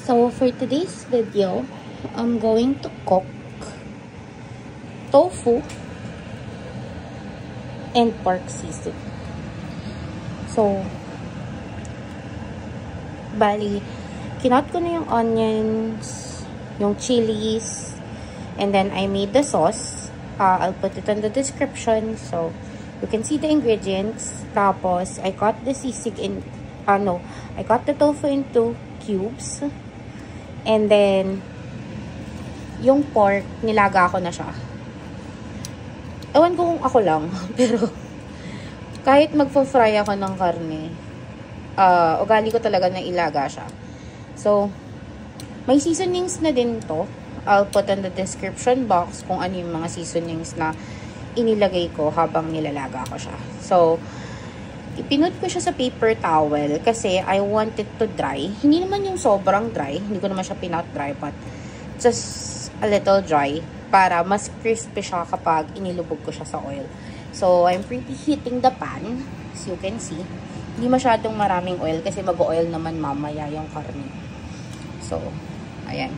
So for today's video, I'm going to cook tofu and pork sisig. So, bali, kinot ko na yung onions, yung chilies, and then I made the sauce. I'll put it in the description so you can see the ingredients. Tapos, I cut the sisig in, I cut the tofu into cubes. And then, yung pork, nilaga ko na siya. Ewan ko kung ako lang, pero kahit magpa-fry ako ng karne, ugali ko talaga na ilaga siya. So, may seasonings na din to. I'll put in the description box kung ano yung mga seasonings na inilagay ko habang nilalaga ko siya. So, ipinut ko siya sa paper towel kasi I want it to dry. Hindi naman yung sobrang dry. Hindi ko naman siya pinot dry, but just a little dry para mas crispy siya kapag inilubog ko siya sa oil. So, I'm preheating the pan. As you can see, hindi masyadong maraming oil kasi mag-oil naman mamaya yung karne. So, ayan.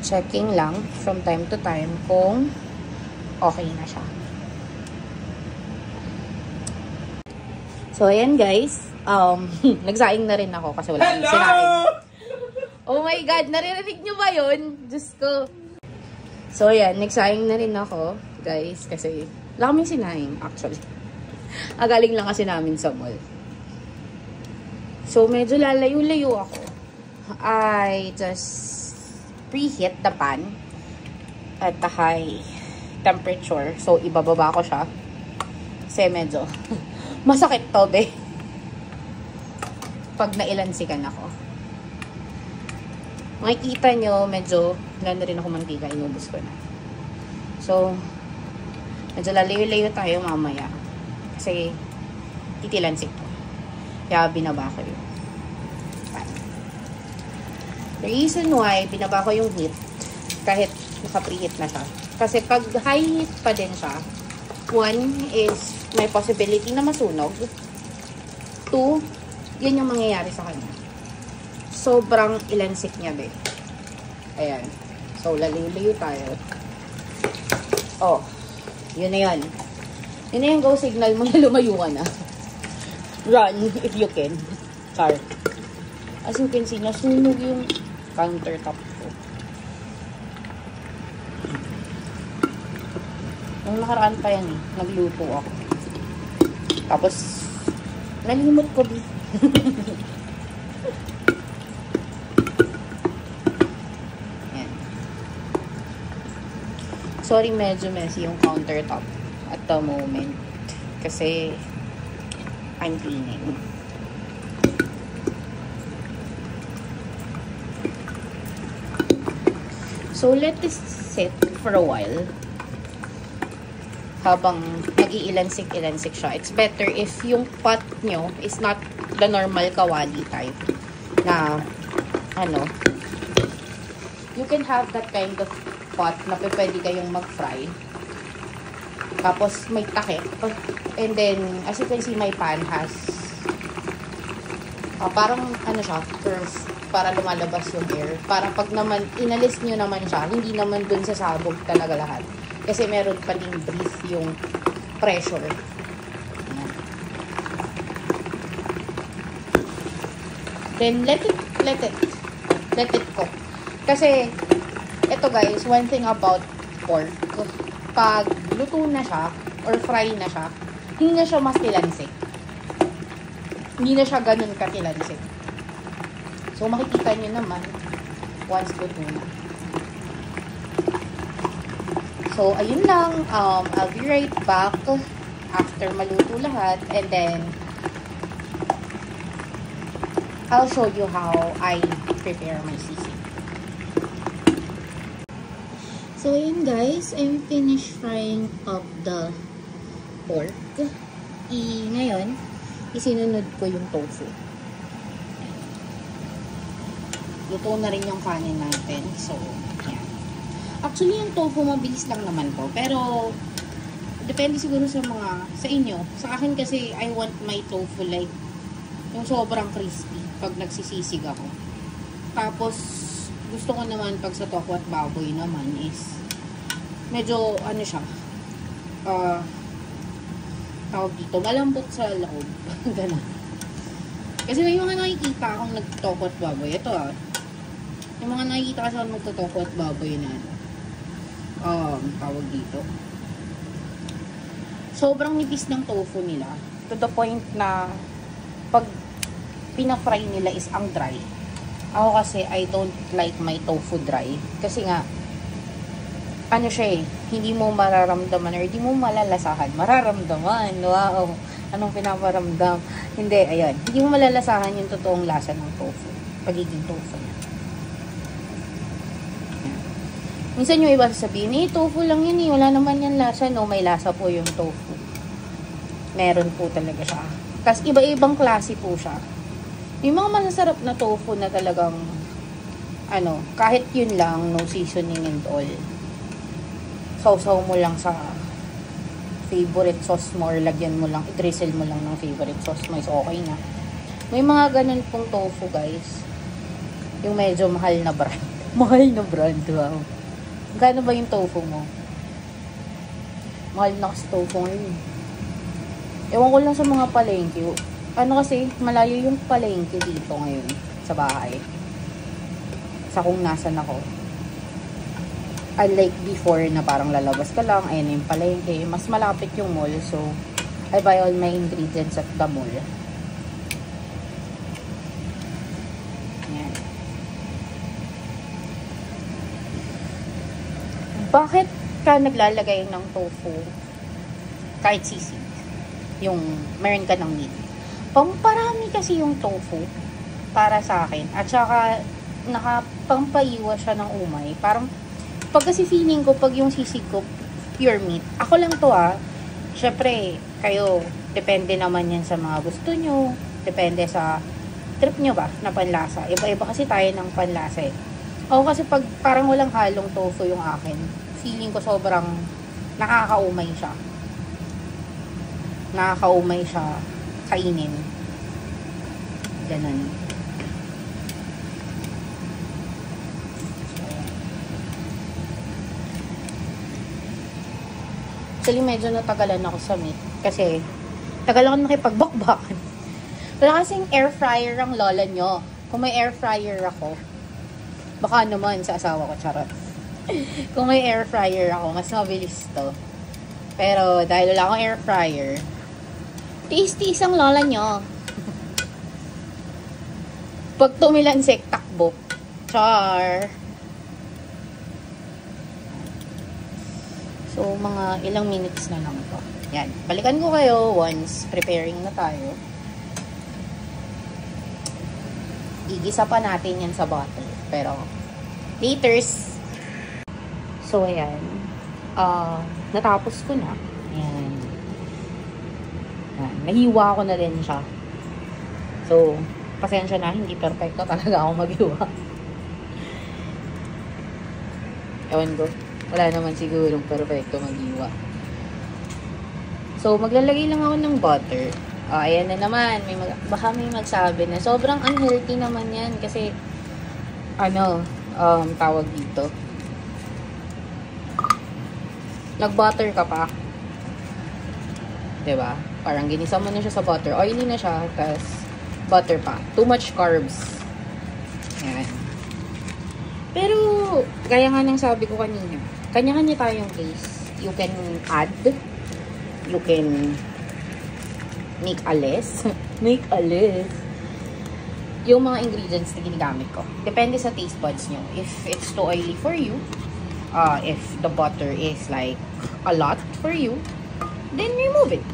Checking lang from time to time kung okay na siya. So, ayan guys. Nagsaing na rin ako kasi wala akong sinaing. Oh my God! Naririnig nyo ba yun? Diyos ko. So, ayan. Nagsaing na rin ako, guys. Kasi wala kaming sinaing, actually. Galing lang kasi namin sa mall. So, medyo lalayo-layo ako. I just preheat the pan at a high temperature. So, ibababa ko siya. Kasi medyo masakit to, be. Pag nailansikan ako. Makikita nyo, medyo wala na rin ako mantika. Inubos ko na. So, medyo lalayo-layo tayo mamaya. Kasi, titilansik to. Kaya, binaba ko yun. The reason why binaba ko yung heat, kahit naka-preheat na siya. Kasi pag high heat pa din siya, one is may possibility na masunog. Two, yan yung mangyayari sa kanya. Sobrang ilansik niya, be. Ayan. So, lalayo tayo. Oh, yun na yan. Yun na yung go signal mo na lumayo ka na. Run if you can. Char. As you can see, nasunog yung countertop ko. Nung nakaraan pa yan eh, nagluto ako. Tapos, nalimot ko din. Yan. Sorry, medyo messy yung countertop at the moment. Kasi, I'm cleaning. So, let this sit for a while. Habang nag-iilansik-ilansik siya. It's better if yung pot nyo is not the normal kawali type. Na, you can have that kind of pot na pwede kayong mag-fry. Tapos, may takip. And then, as you can see, my pan has parang, siya, curve. Para lumalabas yung air. Para pag naman, inalis nyo naman siya, hindi naman dun sa sabog talaga lahat. Kasi meron pa ding brief yung pressure. Ayan. Then, let it cook. Kasi, ito guys, one thing about pork, pag luto na siya, or fry na siya, hindi na siya mas tilansik. Hindi na siya ganun katilansik. So, makikita nyo naman once luto na. So, ayun lang. I'll be right back after maluto lahat. And then, I'll show you how I prepare my sisig. So, ayun guys. I'm finished frying up the pork. Ngayon, isinunod ko yung tofu. Luto na rin yung kanin natin. So, yan. Actually, yung tofu mabilis lang naman to. Pero, depende siguro sa inyo. Sa akin kasi, I want my tofu like, yung sobrang crispy pag nagsisisig ako. Tapos, gusto ko naman pag sa tofu at baboy naman is medyo, ano siya, tawag dito, malambot sa loob. Ganun. Kasi may mga nakikita akong nagtotofu at baboy. Ito yung mga nakikita kasi akong nagtotofu at baboy na tawag dito. Sobrang nipis ng tofu nila. To the point na pag pina-fry nila is ang dry. Ako kasi, I don't like my tofu dry. Kasi nga, ano siya hindi mo mararamdaman or hindi mo malalasahan. Mararamdaman. Wow. Anong pinaparamdam? Hindi, ayan. Hindi mo malalasahan yung totoong lasa ng tofu. Pagiging tofu niya. Ayan. Minsan yung iba sasabihin, tofu lang yun eh. Wala naman yan lasa. No, may lasa po yung tofu. Meron po talaga siya. Kasi iba-ibang klase po siya. Yung mga masasarap na tofu na talagang, kahit yun lang, no seasoning and all. Sausaw mo lang sa favorite sauce mo or lagyan mo lang, i-drizzle mo lang ng favorite sauce mo is okay na. May mga ganun pong tofu, guys. Yung medyo mahal na brand. Mahal na brand, wow. Gano ba yung tofu mo? Mahal na kasi tofu ngayon. Ewan ko lang sa mga palengke. Kasi, malayo yung palengke dito ngayon sa bahay. Sa kung nasan ako. Unlike before na parang lalabas ka lang, ayun yung palengke. Mas malapit yung mall. So, I buy all my ingredients at the mall. Ayan. Bakit ka naglalagay ng tofu kahit sisig? Yung meron ka ng meat. Pamparami kasi yung tofu para sa akin. At saka, nakapampaiwa siya ng umay. Parang, pag kasi feeling ko, pag yung sisig ko, pure meat. Ako lang to syempre, kayo, depende naman yan sa mga gusto nyo. Depende sa trip nyo ba, na panlasa. Iba-iba kasi tayo ng panlasa eh. Ako kasi pag parang walang halong tofu yung akin, feeling ko sobrang nakakaumay siya. Nakakaumay siya kainin. Ganun. Actually, medyo natagalan ako sa meat. Kasi, tagal ako nakipagbakbakan. Wala kasing air fryer ang lola nyo. Kung may air fryer ako, baka naman sa asawa ko, charot. Kung may air fryer ako, mas mabilis to. Pero, dahil wala akong air fryer, tiis-tiis ang lola nyo. Pag tumilansik, takbo. Char. So, mga ilang minutes na lang to. Yan. Balikan ko kayo once preparing na tayo. Igisa pa natin yan sa butter. Pero, laters. So, ayan. Natapos ko na. Ayan. Nahiwa ko na din siya. So, pasensya na. Hindi perfecto talaga ako maghiwa. Ewan ko. Wala naman sigurong perfecto maghiwa. So, maglalagay lang ako ng butter. Ayan na naman. Baka may magsabi na sobrang unhealthy naman yan. Kasi, tawag dito. Nag-butter ka pa. Diba? Parang ginisa mo na siya sa butter. Oily na siya. Tapos, butter pa. Too much carbs. Ayan. Pero, gaya nga ng sabi ko kanina, kanya-kanya tayong taste. You can add. You can make a less. Make a less. Yung mga ingredients na ginagamit ko. Depende sa taste buds nyo. If it's too oily for you, if the butter is like a lot for you, then remove it.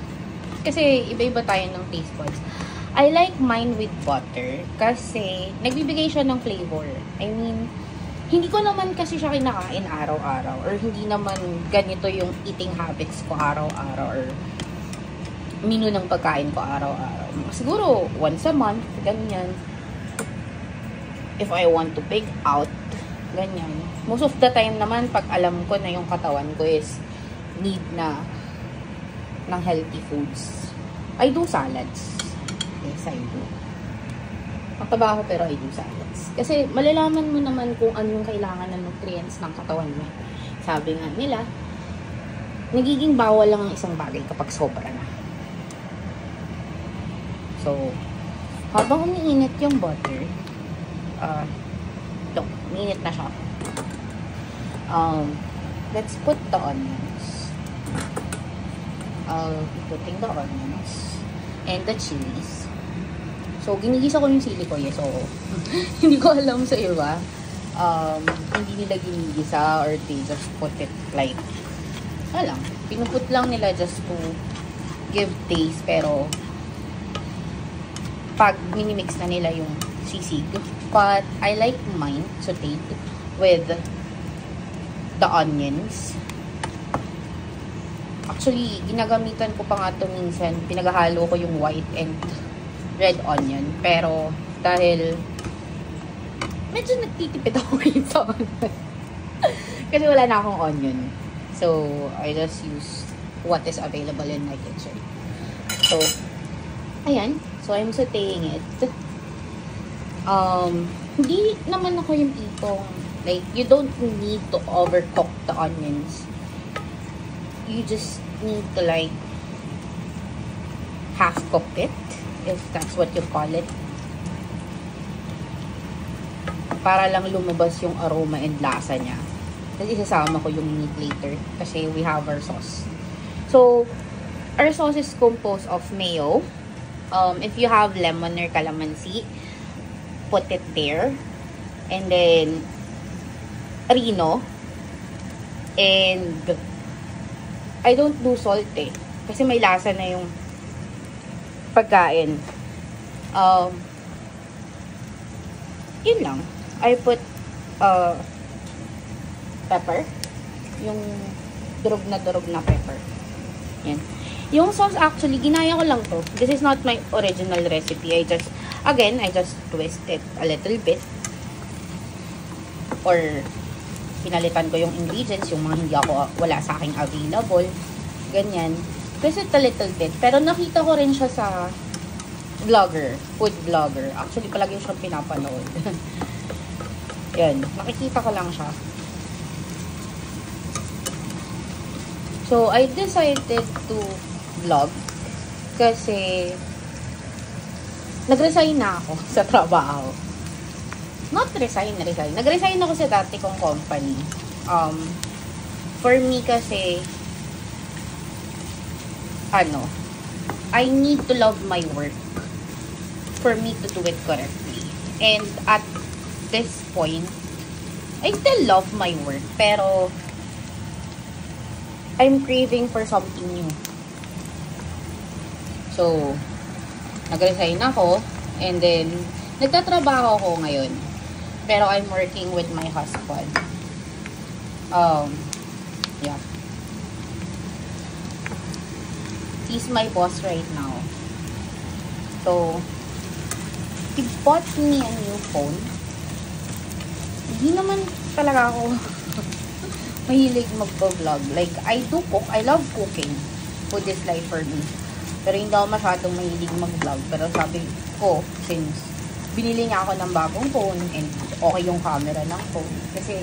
Kasi iba-iba tayo ng taste buds. I like mine with butter kasi nagbibigay siya ng flavor. I mean, hindi ko naman kasi siya kinakain araw-araw or hindi naman ganito yung eating habits ko araw-araw or menu ng pagkain ko araw-araw. Siguro once a month, ganyan. If I want to pick out, ganyan. Most of the time naman, pag alam ko na yung katawan ko is need na ng healthy foods, I do salads. Yes, I do. Ang pero I do salads. Kasi malalaman mo naman kung anong kailangan ng nutrients ng katawan mo. Sabi nga nila, nagiging bawal lang ang isang bagay kapag sobra na. So, habang umiinit yung butter, umiinit na siya. Let's put the onions. I'll be putting the onions and the chilies. So, ginigisa ko yung sili ko, yes, oo. Hindi ko alam sa iba. Hindi nila ginigisa or they just put it like, alam, pinuput lang nila just to give taste, pero pag minimix na nila yung sisig. But, I like mine sauteed with the onions. Actually, ginagamitan ko pa nga ito minsan. Pinaghalo ko yung white and red onion. Pero, dahil medyo nagtitipid ako ngayon sa onion. Kasi wala na akong onion. So, I just use what is available in my kitchen. So, ayan. So, I'm sauteing it. Hindi naman ako yung tipong, like, you don't need to overcook the onions. You just need to, like, half-cook it, if that's what you call it. Para lang lumabas yung aroma and lasa niya. Kasi isasama ko yung meat later. Kasi we have our sauce. So, our sauce is composed of mayo. If you have lemon or calamansi, put it there. And then, Rino. And, I don't do salt eh. Kasi may lasa na yung pagkain. Yun lang. I put pepper. Yung durog na pepper. Yan. Yung sauce actually, ginaya ko lang to. This is not my original recipe. I just twist it a little bit. Or, pinalitan ko yung ingredients, yung mga hindi wala sa aking available. Ganyan. Twist it a little bit. Pero nakita ko rin siya sa vlogger, food vlogger. Actually, palagi siyang pinapanood. Yan. Nakikita ko lang siya. So, I decided to vlog kasi nag-resign na ako sa trabaho. Not resign. Nag-resign ako sa dati kong company. For me kasi, I need to love my work for me to do it correctly. And at this point, I still love my work, pero I'm craving for something new. So, nag-resign ako, and then, nagtatrabaho ako ngayon. Pero I'm working with my husband. Yeah. He's my boss right now. So, he bought me a new phone. Hindi naman talaga ako mahilig mag-vlog. Like, I do cook. I love cooking. Food is life for me. Pero hindi ako masyadong mahilig mag-vlog. Pero sabi ko, since binili niya ako ng bagong phone and okay yung camera ng phone. Kasi,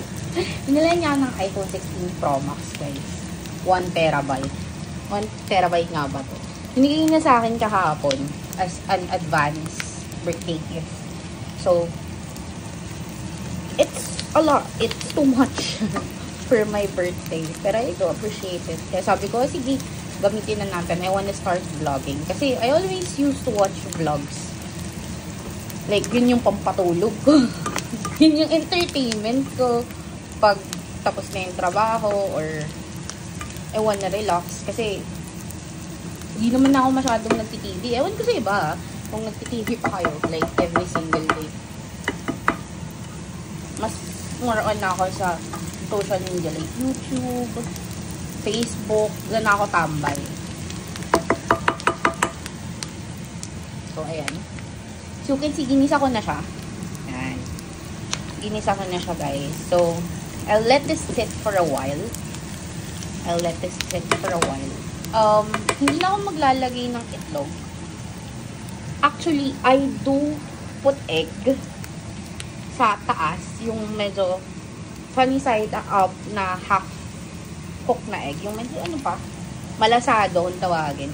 binili niya ng iPhone 16 Pro Max, guys. 1 terabyte. 1 terabyte nga ba to? Hinigay niya sa akin kahapon as an advance birthday gift. So, it's a lot. It's too much for my birthday. Pero I do appreciate it. Kaya sabi ko, sige, gamitin na natin. I wanna start vlogging. Kasi I always used to watch vlogs. Like, yun yung pampatulog ko. Yun yung entertainment ko. Pag tapos na yung trabaho or I wanna relax. Kasi, hindi naman na ako masyadong nagti-TV. Ewan ko sa iba, kung nagti-TV pa kayo. Like, every single day. Mas more on na ako sa social media. Like, YouTube, Facebook. Doon ako tambay. So, ayan. So, you can see, ginisa ko na siya. Ayan. Ginisa ko na siya, guys. So, I'll let this sit for a while. Hindi na ako maglalagay ng itlog. Actually, I do put egg sa taas, yung medyo funny side up na half cook na egg. Yung medyo ano pa, malasado kung tawagin.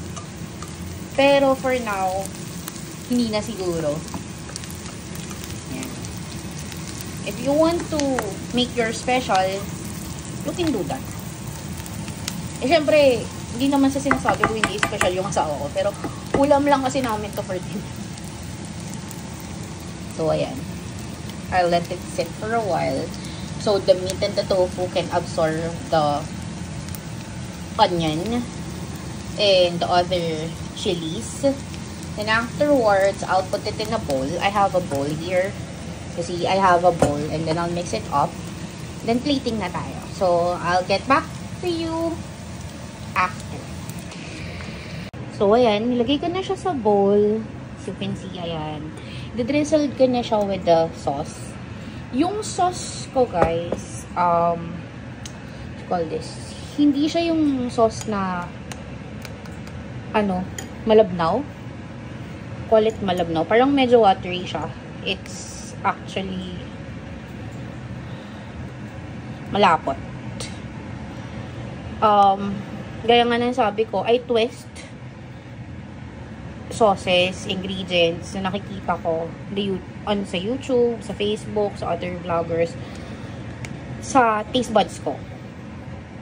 Pero for now, hindi na siguro. Yan. If you want to make your special, you can do that. Eh, syempre, hindi naman sa sinasabi ko hindi special yung asawa ko. Pero, ulam lang kasi namin to for dinner. So, ayan. I'll let it sit for a while. So, the meat and the tofu can absorb the onion and the other chilies. Then, afterwards, I'll put it in a bowl. I have a bowl here. You see, I have a bowl. And then, I'll mix it up. Then, plating na tayo. So, I'll get back to you after. So, ayan. Nilagay ko na siya sa bowl. As you can see, ayan. Didrizzle ko na siya with the sauce. Yung sauce ko, guys, call this, hindi siya yung sauce na, ano, malabnaw. Call it malabnaw. Parang medyo watery siya. It's actually malapot. Gaya nga nang sabi ko, I twist sauces, ingredients na nakikita ko sa YouTube, sa Facebook, sa other vloggers, sa taste buds ko.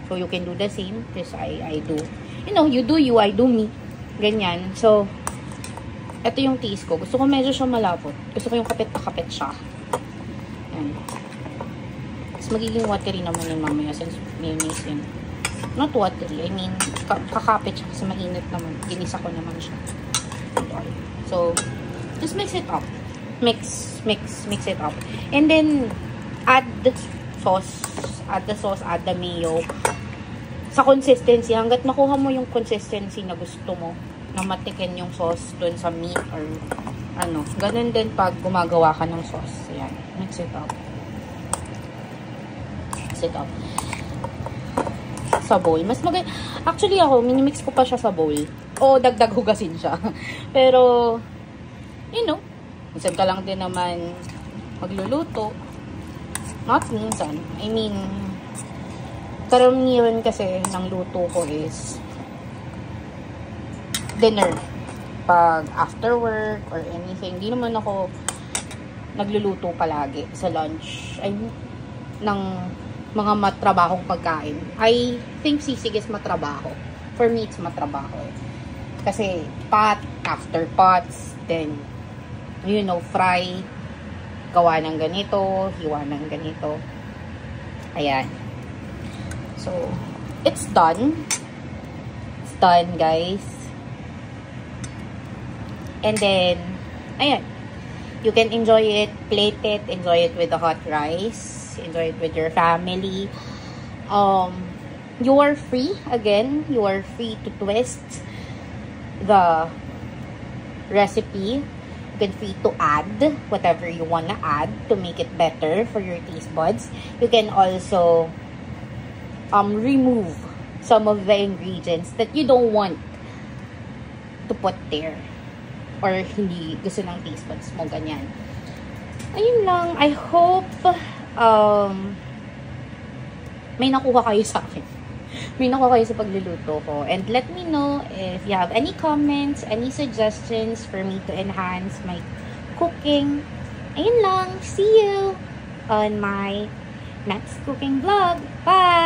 So, you can do the same because I do. You know, you do you, I do me. Ganyan. So, ito yung taste ko. Gusto ko medyo siya malapot. Gusto ko yung kapit-kapit siya. Yan. Tapos, magiging watery naman yung mamaya since mayonnaise yun. Not watery. I mean, kakapit siya kasi mainit naman. Ginisa ko naman siya. So, just mix it up. Mix it up. And then, add the sauce, add the mayo. Sa consistency, hanggat makuha mo yung consistency na gusto mo, na matikin yung sauce dun sa meat or ano. Ganun din pag gumagawa ka ng sauce. Ayan. Mix it up. Mix it up. Sa bowl. Mas maganda. Actually ako, minimix ko pa siya sa bowl. O dagdag hugasin siya. Pero, you know, minsan ka lang din naman magluluto. Not minsan. I mean, karamihan kasi ng luto ko is dinner. Pag after work or anything, di naman ako nagluluto palagi sa lunch. I mean, ng mga matrabahong pagkain. I think sisig is matrabaho. For me, it's matrabaho. Kasi pot, after pots, then, you know, fry, gawa ng ganito, hiwa ng ganito. Ayan. So, it's done. It's done, guys. And then, ayan. You can enjoy it, plate it, enjoy it with the hot rice, enjoy it with your family. You are free, again, you are free to twist the recipe. You can free to add whatever you want to add to make it better for your taste buds. You can also remove some of the ingredients that you don't want to put there or hindi gusto ng taste buds mo, ganyan. Ayun lang. I hope may nakuha kayo sa akin. May nakuha kayo sa pagluluto ko. And let me know if you have any comments, any suggestions for me to enhance my cooking. Ayun lang. See you on my next cooking vlog. Bye!